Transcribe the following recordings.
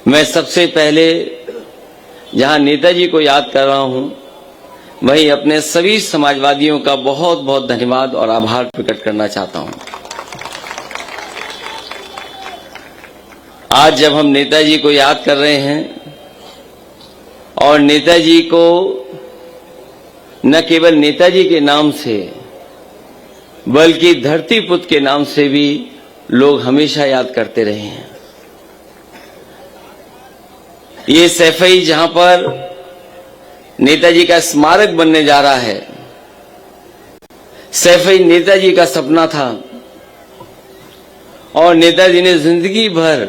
मैं सबसे पहले जहां नेताजी को याद कर रहा हूं, वहीं अपने सभी समाजवादियों का बहुत बहुत धन्यवाद और आभार प्रकट करना चाहता हूं। आज जब हम नेताजी को याद कर रहे हैं और नेताजी को न केवल नेताजी के नाम से बल्कि धरती पुत्र के नाम से भी लोग हमेशा याद करते रहे हैं। ये सैफई जहां पर नेताजी का स्मारक बनने जा रहा है, सैफई नेताजी का सपना था और नेताजी ने जिंदगी भर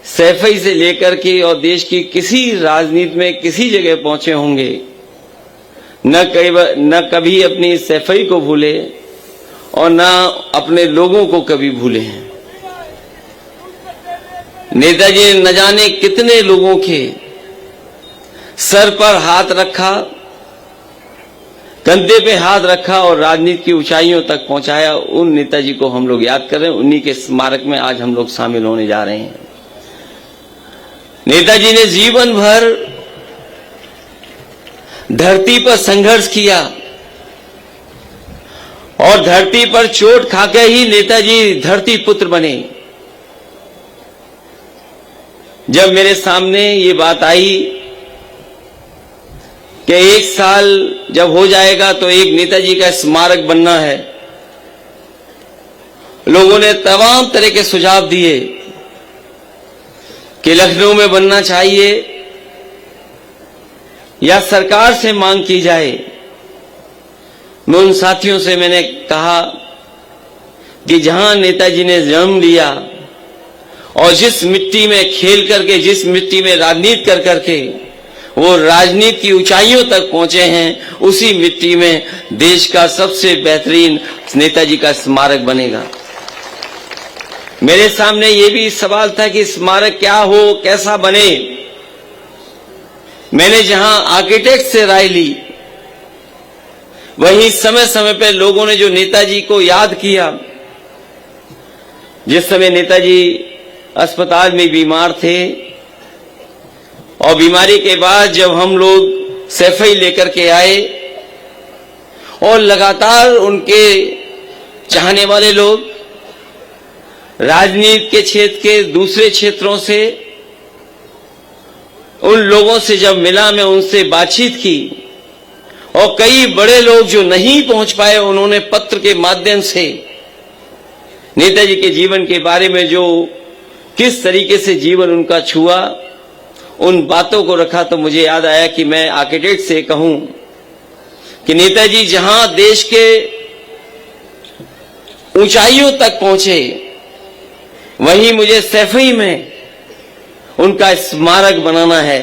सैफई से लेकर के और देश की किसी राजनीति में किसी जगह पहुंचे होंगे, न कभी अपनी सैफई को भूले और न अपने लोगों को कभी भूले हैं। नेताजी ने न जाने कितने लोगों के सर पर हाथ रखा, कंधे पे हाथ रखा और राजनीति की ऊंचाइयों तक पहुंचाया। उन नेताजी को हम लोग याद कर रहे हैं, उन्हीं के स्मारक में आज हम लोग शामिल होने जा रहे हैं। नेताजी ने जीवन भर धरती पर संघर्ष किया और धरती पर चोट खाकर ही नेताजी धरती पुत्र बने। जब मेरे सामने ये बात आई कि 1 साल जब हो जाएगा तो एक नेताजी का स्मारक बनना है, लोगों ने तमाम तरह के सुझाव दिए कि लखनऊ में बनना चाहिए या सरकार से मांग की जाए। मैं उन साथियों से मैंने कहा कि जहां नेताजी ने जन्म लिया और जिस मिट्टी में खेल करके, जिस मिट्टी में राजनीति कर करके वो राजनीति की ऊंचाइयों तक पहुंचे हैं, उसी मिट्टी में देश का सबसे बेहतरीन नेताजी का स्मारक बनेगा। मेरे सामने ये भी सवाल था कि स्मारक क्या हो, कैसा बने। मैंने जहां आर्किटेक्ट से राय ली, वहीं समय समय पर लोगों ने जो नेताजी को याद किया, जिस समय नेताजी अस्पताल में बीमार थे और बीमारी के बाद जब हम लोग सैफई लेकर के आए और लगातार उनके चाहने वाले लोग राजनीति के क्षेत्र के दूसरे क्षेत्रों से, उन लोगों से जब मिला, मैं उनसे बातचीत की और कई बड़े लोग जो नहीं पहुंच पाए, उन्होंने पत्र के माध्यम से नेताजी के जीवन के बारे में जो किस तरीके से जीवन उनका छुआ, उन बातों को रखा। तो मुझे याद आया कि मैं आर्किटेक्ट से कहूं कि नेताजी जहां देश के ऊंचाइयों तक पहुंचे, वहीं मुझे सैफई में उनका स्मारक बनाना है।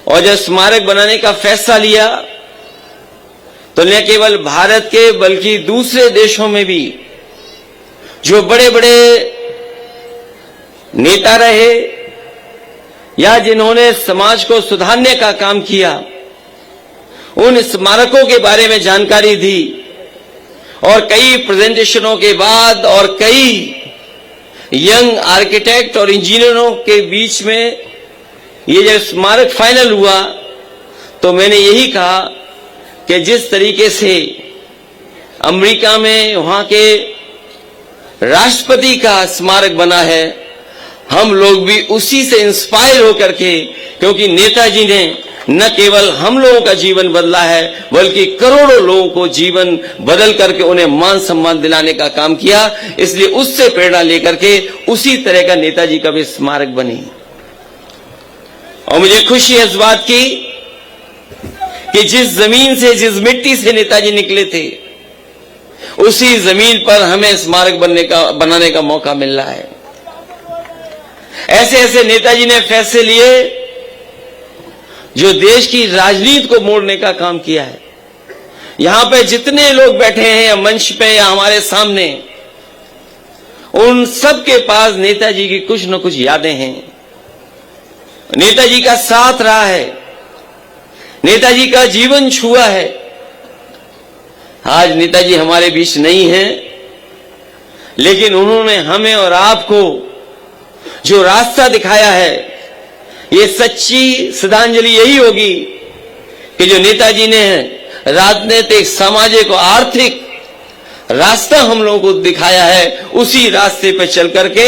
और जब स्मारक बनाने का फैसला लिया तो न केवल भारत के बल्कि दूसरे देशों में भी जो बड़े बड़े नेता रहे या जिन्होंने समाज को सुधारने का काम किया, उन स्मारकों के बारे में जानकारी दी और कई प्रेजेंटेशनों के बाद और कई यंग आर्किटेक्ट और इंजीनियरों के बीच में ये जब स्मारक फाइनल हुआ तो मैंने यही कहा कि जिस तरीके से अमेरिका में वहां के राष्ट्रपति का स्मारक बना है, हम लोग भी उसी से इंस्पायर होकर के, क्योंकि नेताजी ने न केवल हम लोगों का जीवन बदला है बल्कि करोड़ों लोगों को जीवन बदल करके उन्हें मान सम्मान दिलाने का काम किया। इसलिए उससे प्रेरणा लेकर के उसी तरह का नेताजी का भी स्मारक बने। और मुझे खुशी है इस बात की कि जिस जमीन से, जिस मिट्टी से नेताजी निकले थे, उसी जमीन पर हमें स्मारक बनाने का मौका मिल रहा है। ऐसे ऐसे नेताजी ने फैसले लिए जो देश की राजनीति को मोड़ने का काम किया है। यहां पे जितने लोग बैठे हैं मंच पे या हमारे सामने, उन सब के पास नेताजी की कुछ न कुछ यादें हैं। नेताजी का साथ रहा है, नेताजी का जीवन छुआ है। आज नेताजी हमारे बीच नहीं हैं, लेकिन उन्होंने हमें और आपको जो रास्ता दिखाया है, ये सच्ची श्रद्धांजलि यही होगी कि जो नेताजी ने राजनीतिक, सामाजिक और आर्थिक रास्ता हम लोगों को दिखाया है, उसी रास्ते पर चल करके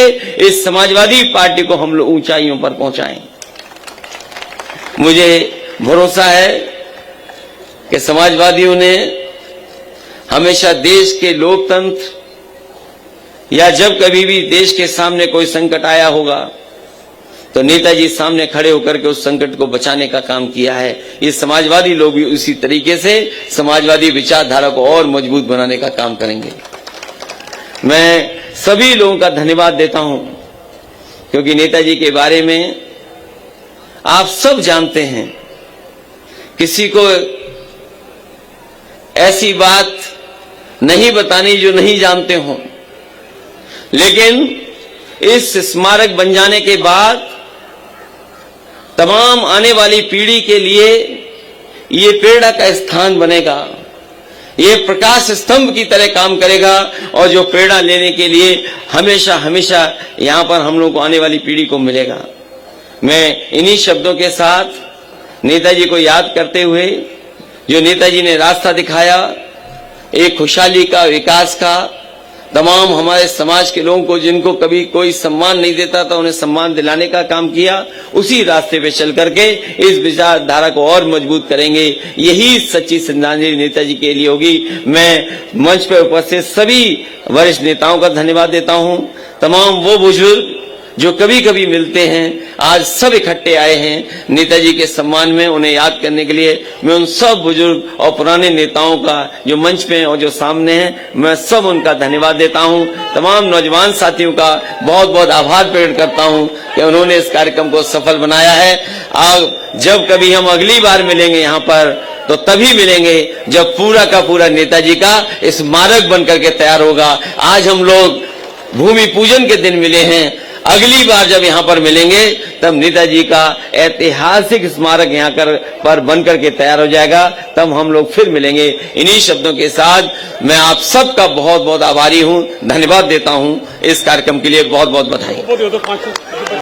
इस समाजवादी पार्टी को हम लोग ऊंचाइयों पर पहुंचाएं। मुझे भरोसा है कि समाजवादियों ने हमेशा देश के लोकतंत्र या जब कभी भी देश के सामने कोई संकट आया होगा तो नेताजी सामने खड़े होकर के उस संकट को बचाने का काम किया है। ये समाजवादी लोग भी उसी तरीके से समाजवादी विचारधारा को और मजबूत बनाने का काम करेंगे। मैं सभी लोगों का धन्यवाद देता हूं, क्योंकि नेताजी के बारे में आप सब जानते हैं। किसी को ऐसी बात नहीं बतानी जो नहीं जानते हो, लेकिन इस स्मारक बन जाने के बाद तमाम आने वाली पीढ़ी के लिए ये प्रेरणा का स्थान बनेगा, ये प्रकाश स्तंभ की तरह काम करेगा और जो प्रेरणा लेने के लिए हमेशा हमेशा यहां पर हम लोग को आने वाली पीढ़ी को मिलेगा। मैं इन्हीं शब्दों के साथ नेताजी को याद करते हुए, जो नेताजी ने रास्ता दिखाया एक खुशहाली का, विकास का, तमाम हमारे समाज के लोगों को जिनको कभी कोई सम्मान नहीं देता था उन्हें सम्मान दिलाने का काम किया, उसी रास्ते पे चल करके इस विचारधारा को और मजबूत करेंगे। यही सच्ची श्रद्धांजलि नेताजी के लिए होगी। मैं मंच पर उपस्थित सभी वरिष्ठ नेताओं का धन्यवाद देता हूं। तमाम वो बुजुर्ग जो कभी कभी मिलते हैं, आज सब इकट्ठे आए हैं नेताजी के सम्मान में, उन्हें याद करने के लिए। मैं उन सब बुजुर्ग और पुराने नेताओं का जो मंच पे और जो सामने हैं, मैं सब उनका धन्यवाद देता हूं। तमाम नौजवान साथियों का बहुत बहुत आभार प्रकट करता हूं कि उन्होंने इस कार्यक्रम को सफल बनाया है। जब कभी हम अगली बार मिलेंगे यहाँ पर तो तभी मिलेंगे जब पूरा का पूरा नेताजी का स्मारक बन करके तैयार होगा। आज हम लोग भूमि पूजन के दिन मिले हैं, अगली बार जब यहाँ पर मिलेंगे तब नेताजी का ऐतिहासिक स्मारक यहाँ पर बन करके तैयार हो जाएगा, तब हम लोग फिर मिलेंगे। इन्हीं शब्दों के साथ मैं आप सबका बहुत बहुत आभारी हूँ, धन्यवाद देता हूँ। इस कार्यक्रम के लिए बहुत बहुत बधाई।